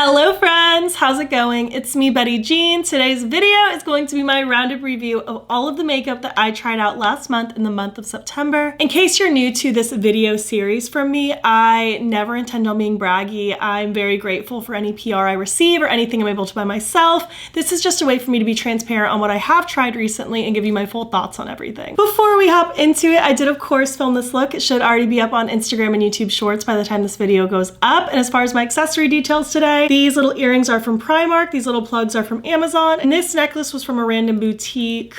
Hello friends, how's it going? It's me, Betty Jean. Today's video is going to be my roundup review of all of the makeup that I tried out last month in the month of September. In case you're new to this video series from me, I never intend on being braggy. I'm very grateful for any PR I receive or anything I'm able to buy myself. This is just a way for me to be transparent on what I have tried recently and give you my full thoughts on everything. Before we hop into it, I did of course film this look. It should already be up on Instagram and YouTube Shorts by the time this video goes up. And as far as my accessory details today, these little earrings are from Primark, these little plugs are from Amazon, and this necklace was from a random boutique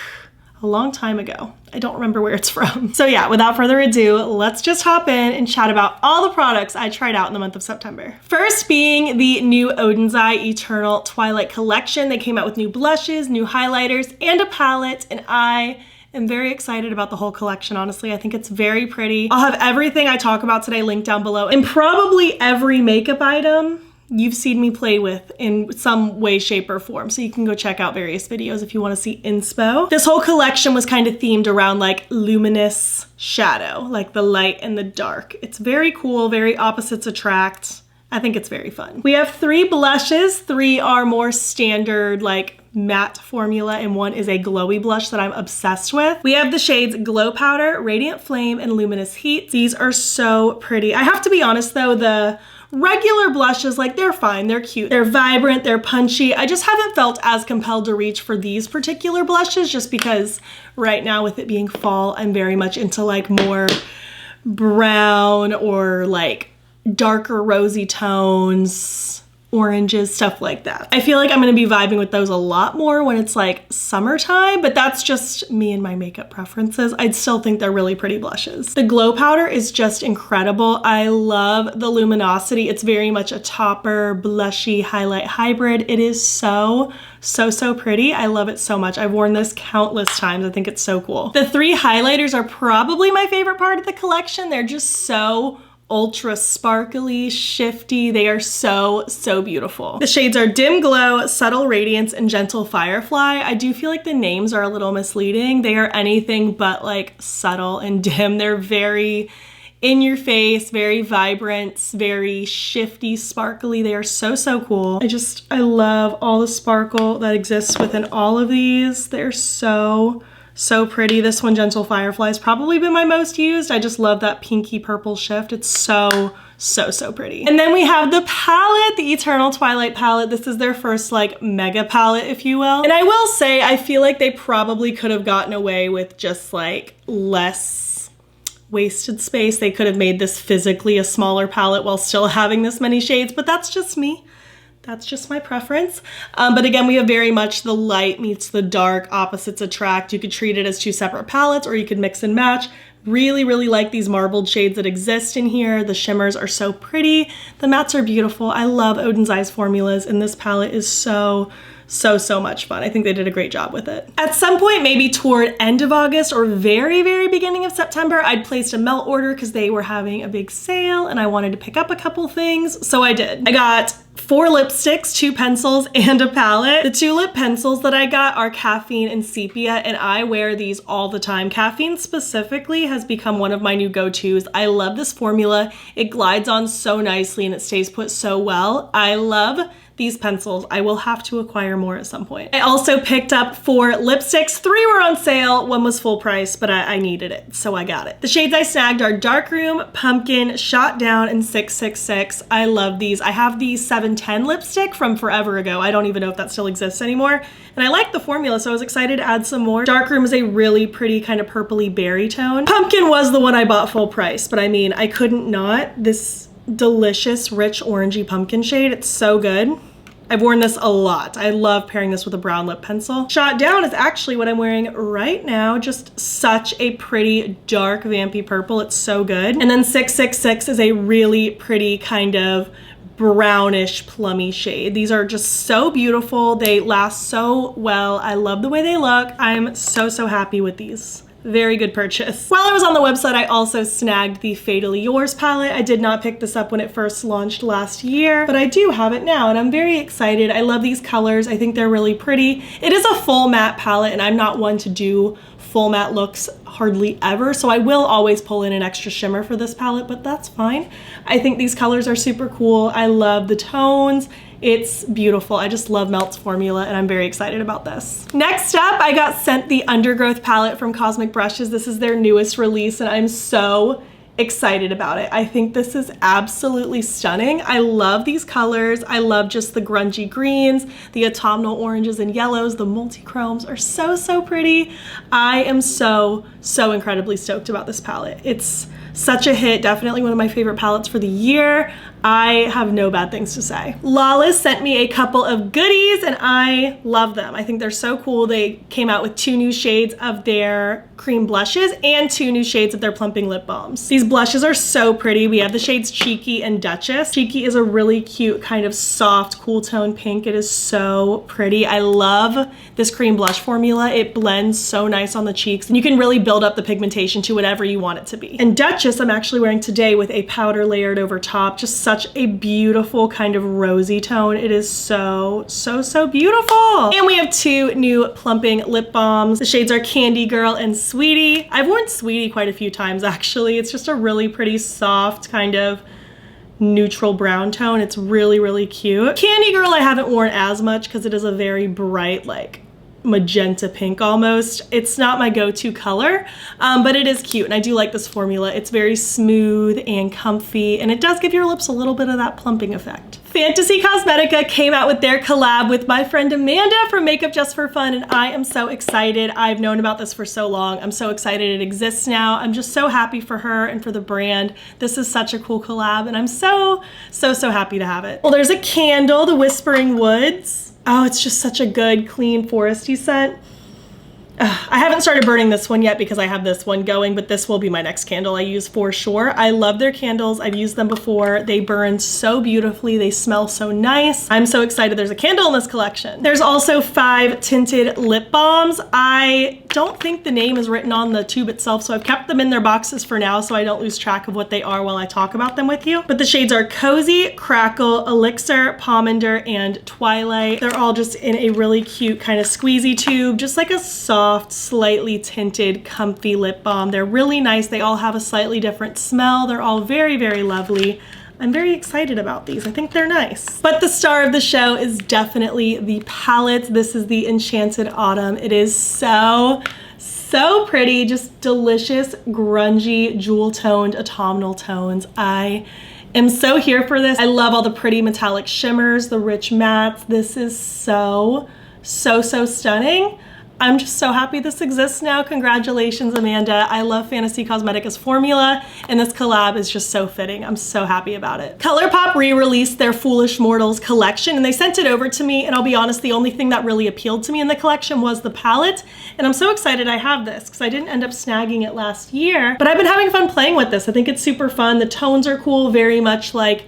a long time ago. I don't remember where it's from. So yeah, without further ado, let's just hop in and chat about all the products I tried out in the month of September. First being the new Oden's Eye Eternal Twilight collection. They came out with new blushes, new highlighters, and a palette, and I am very excited about the whole collection, honestly. I think it's very pretty. I'll have everything I talk about today linked down below, and probably every makeup item you've seen me play with in some way, shape, or form. So you can go check out various videos if you want to see inspo. This whole collection was kind of themed around like luminous shadow, like the light and the dark. It's very cool, very opposites attract. I think it's very fun. We have 3 blushes. 3 are more standard, like matte formula, and 1 is a glowy blush that I'm obsessed with. We have the shades Glow Powder, Radiant Flame, and Luminous Heat. These are so pretty. I have to be honest though, the regular blushes, like they're fine, they're cute, they're vibrant, they're punchy. I just haven't felt as compelled to reach for these particular blushes just because right now with it being fall, I'm very much into like more brown or like darker rosy tones, oranges, stuff like that. I feel like I'm gonna be vibing with those a lot more when it's like summertime, but that's just me and my makeup preferences. I'd still think they're really pretty blushes. The Glow Powder is just incredible. I love the luminosity. It's very much a topper, blushy, highlight hybrid. It is so pretty. I love it so much. I've worn this countless times. I think it's so cool. The 3 highlighters are probably my favorite part of the collection. They're just so ultra sparkly, shifty. They are so beautiful. The shades are Dim Glow, Subtle Radiance, and Gentle Firefly. I do feel like the names are a little misleading. They are anything but like subtle and dim. They're very in your face, very vibrant, very shifty, sparkly. They are so cool. I love all the sparkle that exists within all of these. They're so pretty. This one, Gentle Firefly, has probably been my most used. I just love that pinky purple shift. It's so pretty. And then we have the palette, the Eternal Twilight palette. This is their first like mega palette, if you will. And I will say, I feel like they probably could have gotten away with just like less wasted space. They could have made this physically a smaller palette while still having this many shades, but that's just me. That's just my preference. But again, we have very much the light meets the dark, opposites attract. You could treat it as 2 separate palettes or you could mix and match. Really like these marbled shades that exist in here. The shimmers are so pretty. The mattes are beautiful. I love Oden's Eye's formulas, and this palette is so much fun. I think they did a great job with it. At some point, maybe toward end of August or very beginning of September, I'd placed a melt order because they were having a big sale and I wanted to pick up a couple things, so I did. I got 4 lipsticks, 2 pencils, and a palette. The 2 lip pencils that I got are Caffeine and Sepia, and I wear these all the time. Caffeine specifically has become one of my new go-tos. I love this formula. It glides on so nicely and it stays put so well. I love these pencils. I will have to acquire more at some point. I also picked up 4 lipsticks. 3 were on sale, 1 was full price, but I needed it, so I got it. The shades I snagged are Dark Room, Pumpkin, Shot Down, and 666. I love these. I have the 710 lipstick from forever ago. I don't even know if that still exists anymore. And I like the formula, so I was excited to add some more. Dark Room is a really pretty kind of purpley berry tone. Pumpkin was the one I bought full price, but I mean, I couldn't not. This delicious, rich, orangey pumpkin shade, it's so good. I've worn this a lot. I love pairing this with a brown lip pencil. Shot Down is actually what I'm wearing right now. Just such a pretty dark vampy purple. It's so good. And then 666 is a really pretty kind of brownish plummy shade. These are just so beautiful. They last so well. I love the way they look. I'm so happy with these. Very good purchase. While I was on the website, I also snagged the Fatally Yours palette. I did not pick this up when it first launched last year, but I do have it now and I'm very excited. I love these colors. I think they're really pretty. It is a full matte palette and I'm not one to do full matte looks hardly ever, so I will always pull in an extra shimmer for this palette, but that's fine. I think these colors are super cool. I love the tones It's beautiful. I just love Melt's formula and I'm very excited about this. Next up, I got sent the Undergrowth palette from Cosmic Brushes. This is their newest release and I'm so excited about it. I think this is absolutely stunning. I love these colors. I love just the grungy greens, the autumnal oranges and yellows, the multi-chromes are so pretty. I am so incredibly stoked about this palette. It's such a hit, definitely one of my favorite palettes for the year. I have no bad things to say. Lawless sent me a couple of goodies and I love them. I think they're so cool. They came out with 2 new shades of their cream blushes and 2 new shades of their plumping lip balms. These blushes are so pretty. We have the shades Cheeky and Duchess. Cheeky is a really cute kind of soft, cool tone pink. It is so pretty. I love this cream blush formula. It blends so nice on the cheeks and you can really build up the pigmentation to whatever you want it to be. And Duchess I'm actually wearing today with a powder layered over top. Just such a beautiful kind of rosy tone. It is so beautiful. And we have 2 new plumping lip balms. The shades are Candy Girl and Sweetie. I've worn Sweetie quite a few times actually. It's just a really pretty soft kind of neutral brown tone. It's really cute. Candy Girl I haven't worn as much because it is a very bright like magenta pink almost. It's not my go-to color, but it is cute and I do like this formula. It's very smooth and comfy and it does give your lips a little bit of that plumping effect. Fantasy Cosmetica came out with their collab with my friend Amanda from Makeup Just for Fun and I am so excited. I've known about this for so long. I'm so excited it exists now. I'm just so happy for her and for the brand. This is such a cool collab and I'm so happy to have it. Well, there's a candle, the Whispering Woods. Oh, it's just such a good, clean, foresty scent. I haven't started burning this one yet because I have this one going, but this will be my next candle I use for sure. I love their candles. I've used them before. They burn so beautifully. They smell so nice. I'm so excited there's a candle in this collection. There's also 5 tinted lip balms. I don't think the name is written on the tube itself, so I've kept them in their boxes for now so I don't lose track of what they are while I talk about them with you. But the shades are Cozy, Crackle, Elixir, Pomander, and Twilight. They're all just in a really cute kind of squeezy tube, just like a soft, slightly tinted, comfy lip balm. They're really nice. They all have a slightly different smell. They're all very lovely. I'm very excited about these. I think they're nice. But the star of the show is definitely the palette. This is the Enchanted Autumn. It is so pretty, just delicious, grungy, jewel-toned autumnal tones. I am so here for this. I love all the pretty metallic shimmers, the rich mattes. This is so stunning. I'm just so happy this exists now. Congratulations, Amanda. I love Fantasy Cosmetics' formula, and this collab is just so fitting. I'm so happy about it. Colourpop re-released their Foolish Mortals collection, and they sent it over to me, and I'll be honest, the only thing that really appealed to me in the collection was the palette, and I'm so excited I have this, because I didn't end up snagging it last year, but I've been having fun playing with this. I think it's super fun. The tones are cool, very much like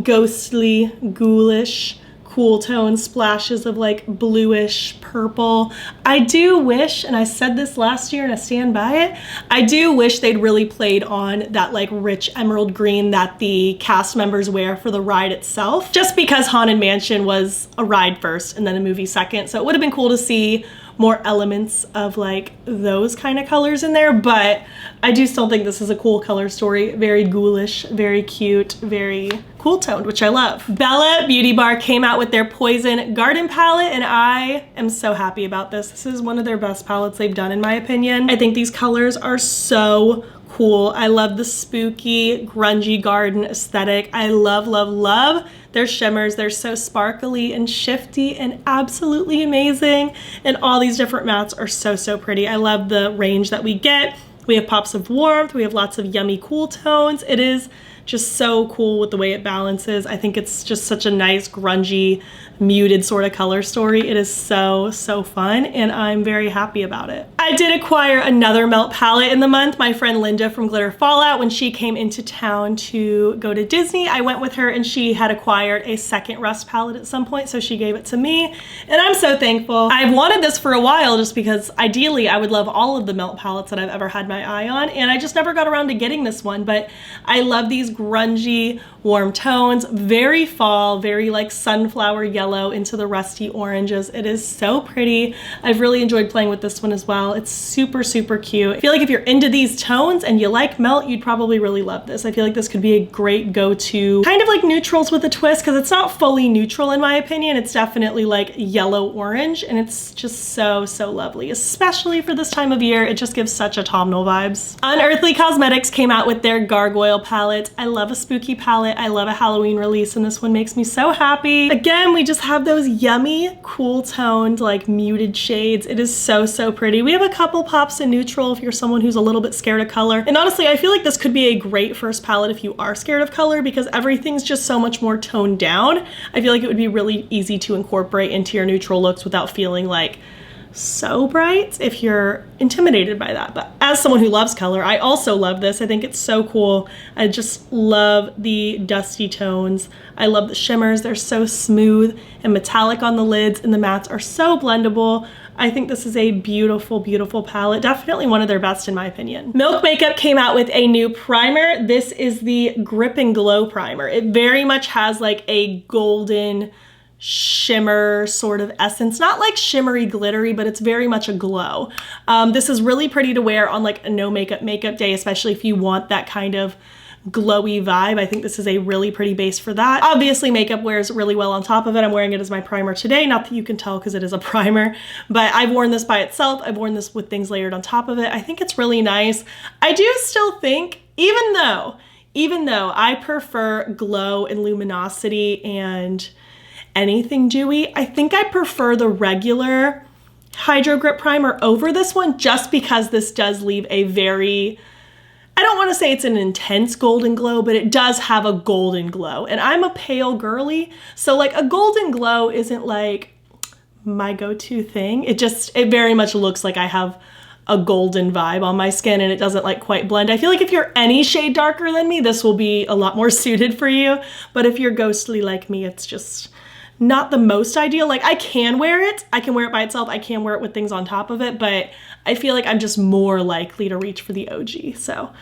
ghostly, ghoulish, cool tone splashes of like bluish purple. I do wish, and I said this last year and I stand by it, I do wish they'd really played on that like rich emerald green that the cast members wear for the ride itself, just because Haunted Mansion was a ride first and then a movie second, so it would have been cool to see more elements of like those kind of colors in there, but I do still think this is a cool color story. Very ghoulish, very cute, very cool toned, which I love. Bella Beauty Bar came out with their Poison Garden palette, and I am so happy about this. This is one of their best palettes they've done, in my opinion. I think these colors are so cool. I love the spooky, grungy garden aesthetic. I love their shimmers. They're so sparkly and shifty and absolutely amazing. And all these different mattes are so pretty. I love the range that we get. We have pops of warmth. We have lots of yummy cool tones. It is just so cool with the way it balances. I think it's just such a nice, grungy, muted sort of color story. It is so fun, and I'm very happy about it. I did acquire another Melt palette in the month. My friend Linda from Glitter Fallout, when she came into town to go to Disney, I went with her and she had acquired a second Rust palette at some point, so she gave it to me, and I'm so thankful. I've wanted this for a while just because ideally I would love all of the Melt palettes that I've ever had my eye on, and I just never got around to getting this one, but I love these grungy, warm tones, very fall, very like sunflower yellow into the rusty oranges. It is so pretty. I've really enjoyed playing with this one as well. well. It's super, super cute. I feel like if you're into these tones and you like melt, you'd probably really love this. I feel like this could be a great go-to, kind of like neutrals with a twist, because it's not fully neutral in my opinion. It's definitely like yellow orange, and it's just so, so lovely, especially for this time of year. It just gives such autumnal vibes. Unearthly Cosmetics came out with their Gargoyle palette. I love a spooky palette. I love a Halloween release, and this one makes me so happy. Again, we just have those yummy, cool toned, like muted shades. It is so, so pretty. We have a couple pops in neutral if you're someone who's a little bit scared of color. And honestly, I feel like this could be a great first palette if you are scared of color, because everything's just so much more toned down. I feel like it would be really easy to incorporate into your neutral looks without feeling like so bright if you're intimidated by that. But as someone who loves color, I also love this. I think it's so cool. I just love the dusty tones. I love the shimmers. They're so smooth and metallic on the lids, and the mattes are so blendable. I think this is a beautiful, beautiful palette. Definitely one of their best in my opinion. Milk Makeup came out with a new primer. This is the Grip and Glow primer. It very much has like a golden shimmer sort of essence, not like shimmery glittery, but it's very much a glow. This is really pretty to wear on like a no makeup day, especially if you want that kind of glowy vibe. I think this is a really pretty base for that. Obviously makeup wears really well on top of it. I'm wearing it as my primer today, not that you can tell because it is a primer, but I've worn this by itself. I've worn this with things layered on top of it. I think it's really nice. I do still think, even though I prefer glow and luminosity and anything dewy, I think I prefer the regular Hydro Grip primer over this one, just because this does leave a very, I don't want to say it's an intense golden glow, but it does have a golden glow. And I'm a pale girly, so like a golden glow isn't like my go-to thing. It very much looks like I have a golden vibe on my skin, and it doesn't like quite blend. I feel like if you're any shade darker than me, this will be a lot more suited for you. But if you're ghostly like me, it's just not the most ideal. Like I can wear it. I can wear it by itself. I can wear it with things on top of it, but I feel like I'm just more likely to reach for the OG. So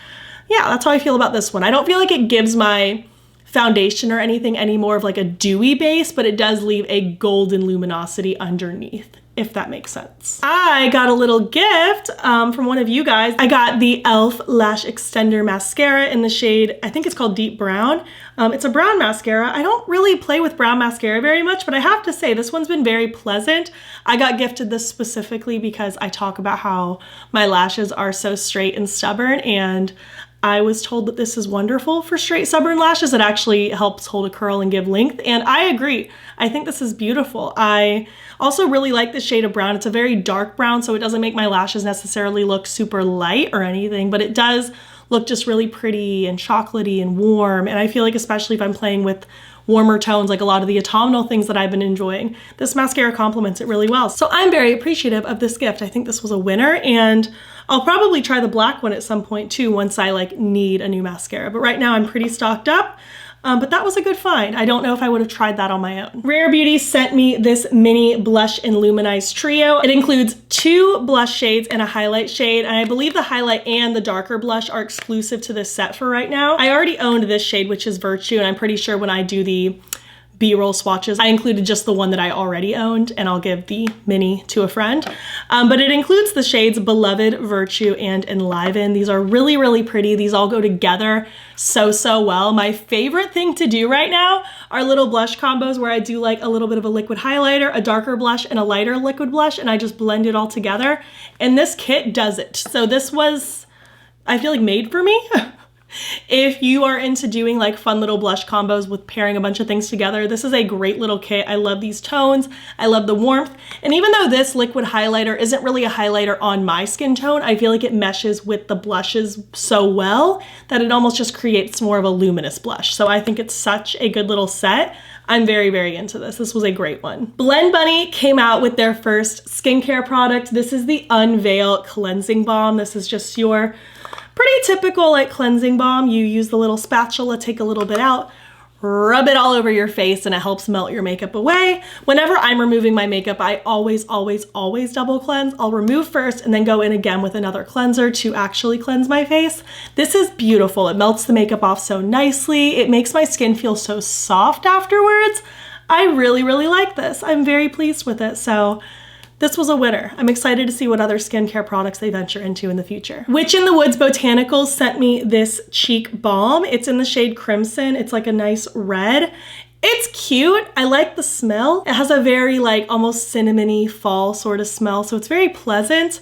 yeah, that's how I feel about this one. I don't feel like it gives my foundation or anything any more of like a dewy base, but it does leave a golden luminosity underneath, if that makes sense. I got a little gift from one of you guys. I got the e.l.f. Lash Extender Mascara in the shade, I think it's called Deep Brown. It's a brown mascara. I don't really play with brown mascara very much, but I have to say this one's been very pleasant. I got gifted this specifically because I talk about how my lashes are so straight and stubborn, and I was told that this is wonderful for straight stubborn lashes. It actually helps hold a curl and give length, and I agree. I think this is beautiful. I also really like the shade of brown. It's a very dark brown, so it doesn't make my lashes necessarily look super light or anything, but it does look just really pretty and chocolatey and warm. And I feel like, especially if I'm playing with warmer tones, like a lot of the autumnal things that I've been enjoying, this mascara complements it really well. So I'm very appreciative of this gift. I think this was a winner, and I'll probably try the black one at some point too once I like need a new mascara. But right now I'm pretty stocked up. But that was a good find. I don't know if I would have tried that on my own. Rare Beauty sent me this mini blush and Luminize trio. It includes 2 blush shades and a highlight shade, and I believe the highlight and the darker blush are exclusive to this set for right now. I already owned this shade, which is Virtue, and I'm pretty sure when I do the B-roll swatches, I included just the one that I already owned, and I'll give the mini to a friend. But it includes the shades Beloved, Virtue, and Enliven. These are really, really pretty. These all go together so, so well. My favorite thing to do right now are little blush combos where I do like a little bit of a liquid highlighter, a darker blush, and a lighter liquid blush, and I just blend it all together. And this kit does it. So this was, I feel like, made for me. If you are into doing like fun little blush combos with pairing a bunch of things together, this is a great little kit. I love these tones. I love the warmth. And even though this liquid highlighter isn't really a highlighter on my skin tone, I feel like it meshes with the blushes so well that it almost just creates more of a luminous blush. So I think it's such a good little set. I'm very, very into this. This was a great one. Blend Bunny came out with their first skincare product. This is the Unveil Cleansing Balm. This is just your pretty typical like cleansing balm. You use the little spatula, take a little bit out, rub it all over your face, and it helps melt your makeup away. Whenever I'm removing my makeup, I always, always, always double cleanse. I'll remove first and then go in again with another cleanser to actually cleanse my face. This is beautiful. It melts the makeup off so nicely. It makes my skin feel so soft afterwards. I really, really like this. I'm very pleased with it. So this was a winner. I'm excited to see what other skincare products they venture into in the future. Witch in the Woods Botanicals sent me this cheek balm. It's in the shade Crimson. It's like a nice red. It's cute. I like the smell. It has a very like almost cinnamony fall sort of smell, so it's very pleasant.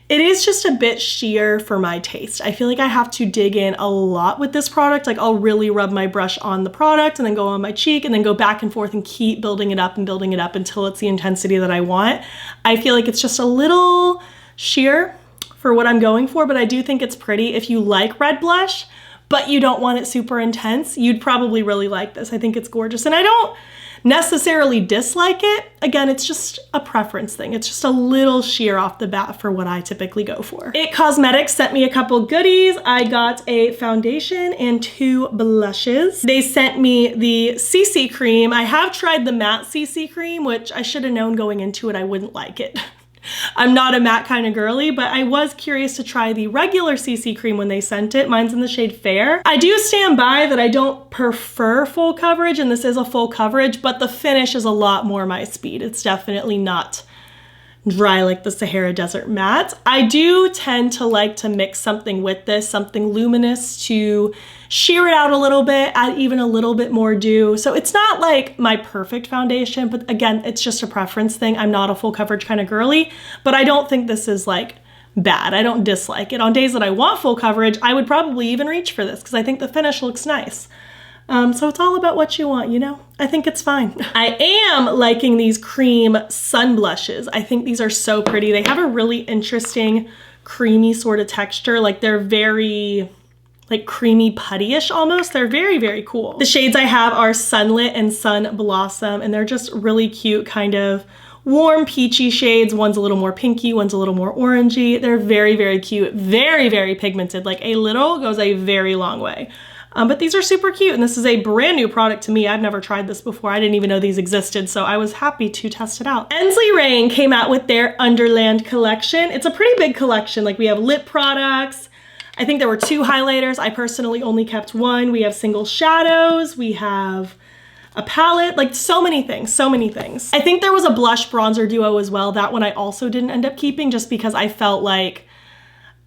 It is just a bit sheer for my taste. I feel like I have to dig in a lot with this product. Like I'll really rub my brush on the product and then go on my cheek and then go back and forth and keep building it up until it's the intensity that I want. I feel like it's just a little sheer for what I'm going for, but I do think it's pretty. If you like red blush, but you don't want it super intense, you'd probably really like this. I think it's gorgeous. And I don't necessarily dislike it. Again, it's just a preference thing. It's just a little sheer off the bat for what I typically go for. It Cosmetics sent me a couple goodies. I got a foundation and 2 blushes. They sent me the CC cream. I have tried the matte CC cream, which I should have known going into it I wouldn't like it. I'm not a matte kind of girly, but I was curious to try the regular CC cream when they sent it. Mine's in the shade Fair. I do stand by that I don't prefer full coverage, and this is a full coverage, but the finish is a lot more my speed. It's definitely not dry like the Sahara Desert Matte. I do tend to like to mix something with this, something luminous to sheer it out a little bit, add even a little bit more dew. So it's not like my perfect foundation, but again, it's just a preference thing. I'm not a full coverage kind of girly, but I don't think this is like bad. I don't dislike it. On days that I want full coverage, I would probably even reach for this because I think the finish looks nice. So it's all about what you want, you know? I think it's fine. I am liking these cream sun blushes. I think these are so pretty. They have a really interesting creamy sort of texture. Like they're very like creamy puttyish almost. They're very, very cool. The shades I have are Sunlit and Sun Blossom, and they're just really cute kind of warm peachy shades. One's a little more pinky, one's a little more orangey. They're very, very cute. Very, very pigmented. Like a little goes a very long way. But these are super cute, and this is a brand new product to me. I've never tried this before. I didn't even know these existed, so I was happy to test it out. Ensley Reign came out with their Underland collection. It's a pretty big collection. Like we have lip products. I think there were 2 highlighters. I personally only kept 1. We have single shadows. We have a palette, like so many things, so many things. I think there was a blush bronzer duo as well. That one I also didn't end up keeping just because I felt like,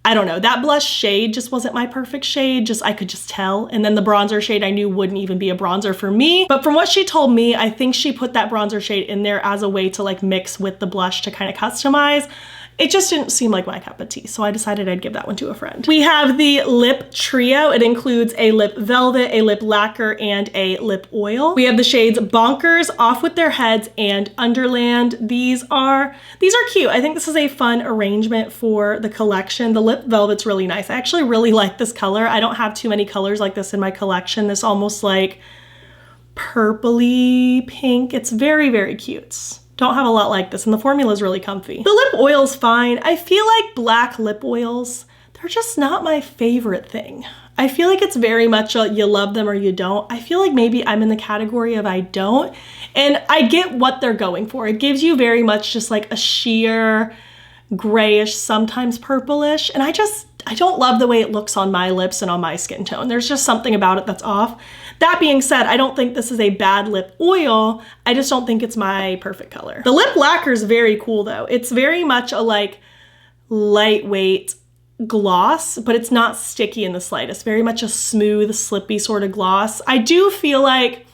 I don't know, that blush shade just wasn't my perfect shade. I could just tell. And then the bronzer shade I knew wouldn't even be a bronzer for me. But from what she told me, I think she put that bronzer shade in there as a way to like mix with the blush to kind of customize. It just didn't seem like my cup of tea, so I decided I'd give that one to a friend. We have the lip trio. It includes a lip velvet, a lip lacquer, and a lip oil. We have the shades Bonkers, Off With Their Heads, and Underland. These are cute. I think this is a fun arrangement for the collection. The lip velvet's really nice. I actually really like this color. I don't have too many colors like this in my collection. This almost like purpley pink. It's very, very cute. Don't have a lot like this, and the formula is really comfy. The lip oil's fine. I feel like black lip oils, they're just not my favorite thing. I feel like it's very much a you love them or you don't. I feel like maybe I'm in the category of I don't, and I get what they're going for. It gives you very much just like a sheer grayish, sometimes purplish, and I don't love the way it looks on my lips and on my skin tone. There's just something about it that's off. That being said, I don't think this is a bad lip oil. I just don't think it's my perfect color. The lip lacquer is very cool though. It's very much a like lightweight gloss, but it's not sticky in the slightest. Very much a smooth, slippy sort of gloss. I do feel like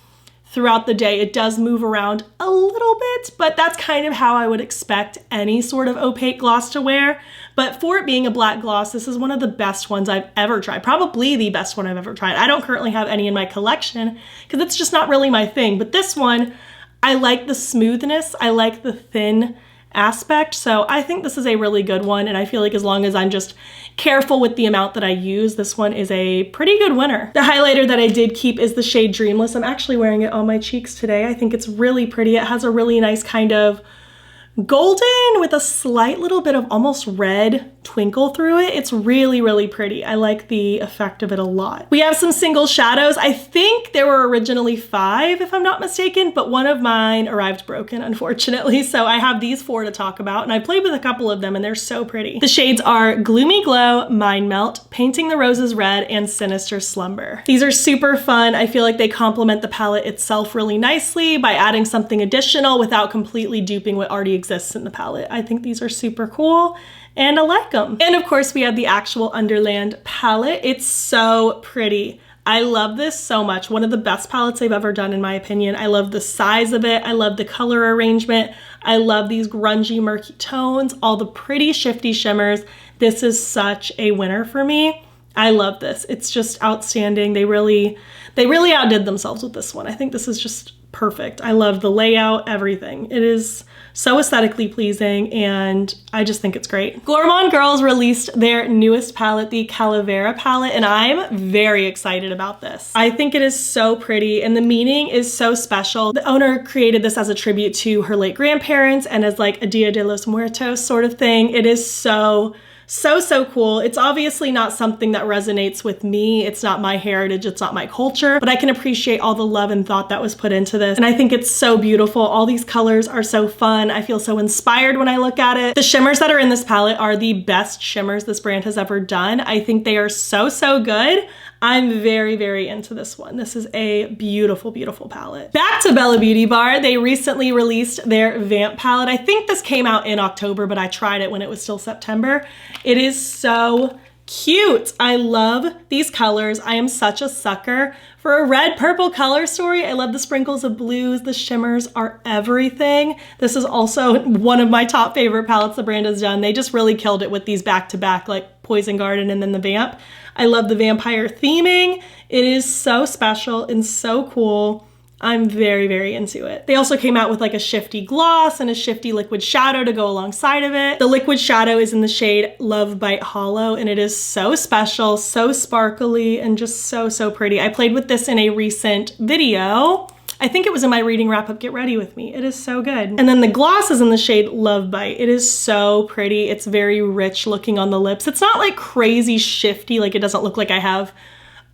throughout the day it does move around a little bit, but that's kind of how I would expect any sort of opaque gloss to wear. But for it being a black gloss, this is one of the best ones I've ever tried. Probably the best one I've ever tried. I don't currently have any in my collection because it's just not really my thing. But this one, I like the smoothness. I like the thin aspect. So I think this is a really good one. And I feel like as long as I'm just careful with the amount that I use, this one is a pretty good winner. The highlighter that I did keep is the shade Dreamless. I'm actually wearing it on my cheeks today. I think it's really pretty. It has a really nice kind of golden with a slight little bit of almost red twinkle through it. It's really, really pretty. I like the effect of it a lot. We have some single shadows. I think there were originally 5, if I'm not mistaken, but one of mine arrived broken, unfortunately. So I have these 4 to talk about, and I played with a couple of them and they're so pretty. The shades are Gloomy Glow, Mind Melt, Painting the Roses Red, and Sinister Slumber. These are super fun. I feel like they complement the palette itself really nicely by adding something additional without completely duping what already exists in the palette. I think these are super cool and I like them. And of course we have the actual Underland palette. It's so pretty. I love this so much. One of the best palettes I've ever done in my opinion. I love the size of it. I love the color arrangement. I love these grungy murky tones, all the pretty shifty shimmers. This is such a winner for me. I love this. It's just outstanding. They really outdid themselves with this one. I think this is just perfect. I love the layout, everything. It is so aesthetically pleasing and I just think it's great. Gourmande Girls released their newest palette, the Calavera palette, and I'm very excited about this. I think it is so pretty and the meaning is so special. The owner created this as a tribute to her late grandparents and as like a Dia de los Muertos sort of thing. It is so cool. It's obviously not something that resonates with me. It's not my heritage. It's not my culture, but I can appreciate all the love and thought that was put into this. And I think it's so beautiful. All these colors are so fun. I feel so inspired when I look at it. The shimmers that are in this palette are the best shimmers this brand has ever done. I think they are so good. I'm very into this one. This is a beautiful, beautiful palette. Back to Bella Beauty Bar. They recently released their Vamp palette. I think this came out in October, but I tried it when it was still September. It is so cute. I love these colors. I am such a sucker for a red purple color story. I love the sprinkles of blues. The shimmers are everything. This is also one of my top favorite palettes the brand has done. They just really killed it with these back-to-back, like Poison Garden and then the Vamp. I love the vampire theming. It is so special and so cool. I'm very into it. They also came out with like a shifty gloss and a shifty liquid shadow to go alongside of it. The liquid shadow is in the shade Love Bite Hollow and it is so special, so sparkly, and just so pretty. I played with this in a recent video. I think it was in my reading wrap up Get Ready With Me. It is so good. And then the gloss is in the shade Love Bite. It is so pretty. It's very rich looking on the lips. It's not like crazy shifty, like it doesn't look like I have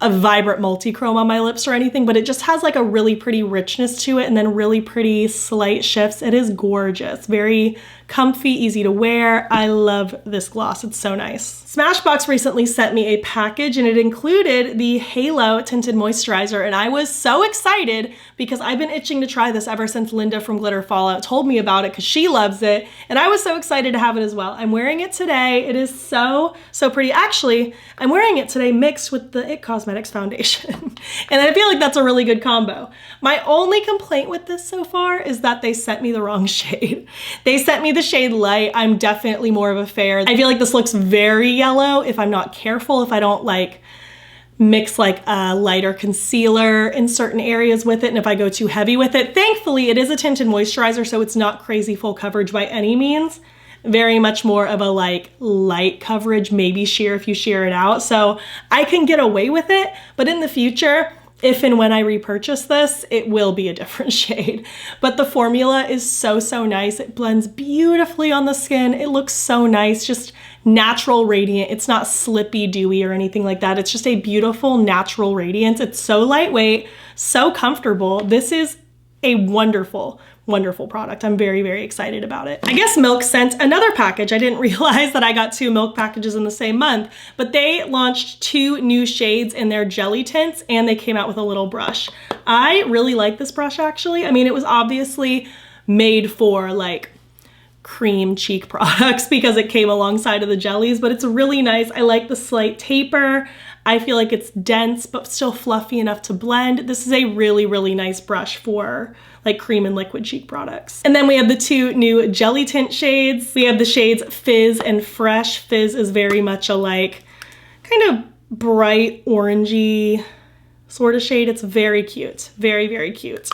a vibrant multi-chrome on my lips or anything, but it just has like a really pretty richness to it and then really pretty slight shifts. It is gorgeous. Very comfy, easy to wear. I love this gloss. It's so nice. Smashbox recently sent me a package and it included the Halo Tinted Moisturizer and I was so excited because I've been itching to try this ever since Linda from Glitter Fallout told me about it because she loves it and I was so excited to have it as well. I'm wearing it today. It is so pretty. Actually, I'm wearing it today mixed with the It Cosmetics foundation and I feel like that's a really good combo. My only complaint with this so far is that they sent me the wrong shade. They sent me the shade Light. I'm definitely more of a fair. I feel like this looks very yellow if I'm not careful, if I don't like mix like a lighter concealer in certain areas with it and if I go too heavy with it. Thankfully, it is a tinted moisturizer, so it's not crazy full coverage by any means. Very much more of a like light coverage, maybe sheer if you sheer it out. So I can get away with it, but in the future, if and when I repurchase this, it will be a different shade. But the formula is so nice. It blends beautifully on the skin. It looks so nice, just natural radiant. It's not slippy, dewy or anything like that. It's just a beautiful natural radiance. It's so lightweight, so comfortable. This is a wonderful product. I'm very excited about it. I guess Milk sent another package. I didn't realize that I got 2 Milk packages in the same month, but they launched 2 new shades in their jelly tints and they came out with a little brush. I really like this brush actually. I mean, it was obviously made for like cream cheek products because it came alongside of the jellies, but it's really nice. I like the slight taper. I feel like it's dense, but still fluffy enough to blend. This is a really nice brush for like cream and liquid cheek products. And then we have the 2 new jelly tint shades. We have the shades Fizz and Fresh. Fizz is very much a like kind of bright orangey sort of shade. It's very cute, very cute.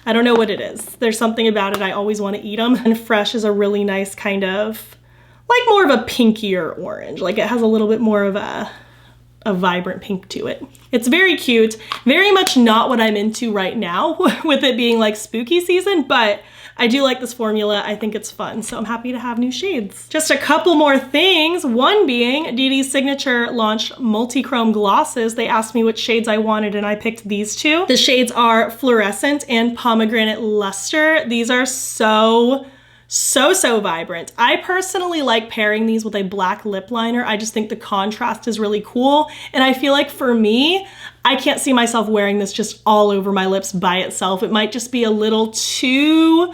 I don't know what it is. There's something about it. I always want to eat them. And Fresh is a really nice kind of like more of a pinkier orange. Like it has a little bit more of a vibrant pink to it. It's very cute, very much not what I'm into right now with it being like spooky season, but I do like this formula. I think it's fun, so I'm happy to have new shades. Just a couple more things. One being Dede Signature launched multi-chrome glosses. They asked me which shades I wanted and I picked these two. The shades are Fluorescent and Pomegranate Luster. These are so vibrant. I personally like pairing these with a black lip liner. I just think the contrast is really cool. And I feel like for me, I can't see myself wearing this just all over my lips by itself. It might just be a little too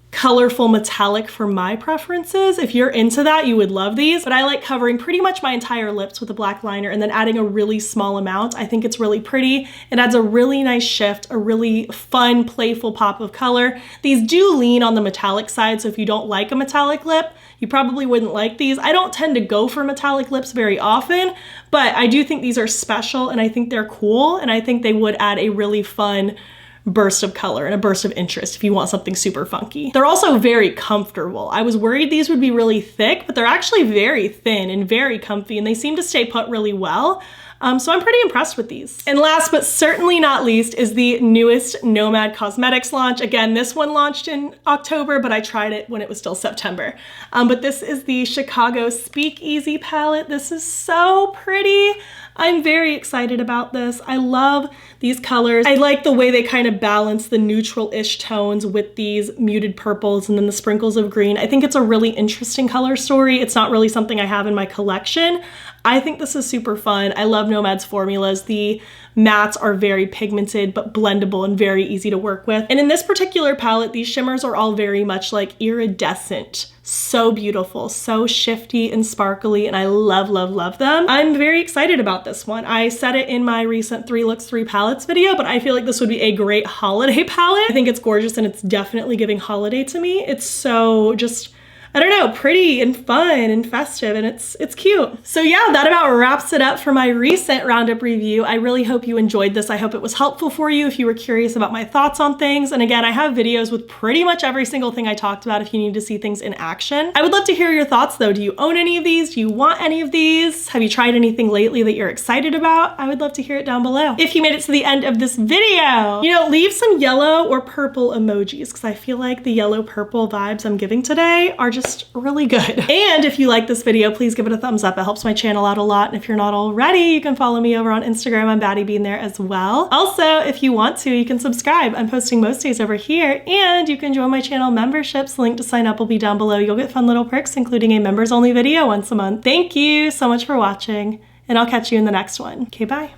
colorful metallic for my preferences. If you're into that, you would love these, but I like covering pretty much my entire lips with a black liner and then adding a really small amount. I think it's really pretty. It adds a really nice shift, a really fun, playful pop of color. These do lean on the metallic side, so if you don't like a metallic lip, you probably wouldn't like these. I don't tend to go for metallic lips very often, but I do think these are special and I think they're cool, and I think they would add a really fun burst of color and a burst of interest if you want something super funky. They're also very comfortable. I was worried these would be really thick, but they're actually very thin and very comfy, and they seem to stay put really well. So I'm pretty impressed with these. And last but certainly not least is the newest Nomad Cosmetics launch. Again, this one launched in October, but I tried it when it was still September. But this is the Chicago Speakeasy palette. This is so pretty. I'm very excited about this. I love these colors. I like the way they kind of balance the neutral-ish tones with these muted purples and then the sprinkles of green. I think it's a really interesting color story. It's not really something I have in my collection. I think this is super fun. I love Nomad's formulas. The mattes are very pigmented but blendable and very easy to work with. And in this particular palette, these shimmers are all very much like iridescent. So beautiful, so shifty and sparkly, and I love, love, love them. I'm very excited about this one. I said it in my recent 3 looks, 3 palettes video, but I feel like this would be a great holiday palette. I think it's gorgeous and it's definitely giving holiday to me. It's so just, I don't know, pretty and fun and festive, and it's cute. So yeah, that about wraps it up for my recent Roundup review. I really hope you enjoyed this. I hope it was helpful for you if you were curious about my thoughts on things. And again, I have videos with pretty much every single thing I talked about if you need to see things in action. I would love to hear your thoughts though. Do you own any of these? Do you want any of these? Have you tried anything lately that you're excited about? I would love to hear it down below. If you made it to the end of this video, you know, leave some yellow or purple emojis, because I feel like the yellow purple vibes I'm giving today are just really good. And if you like this video, please give it a thumbs up. It helps my channel out a lot. And if you're not already, you can follow me over on Instagram. I'm BATTYBEAN there as well. Also, if you want to, you can subscribe. I'm posting most days over here, and you can join my channel memberships. The link to sign up will be down below. You'll get fun little perks, including a members only video once a month. Thank you so much for watching, and I'll catch you in the next one. Okay, bye.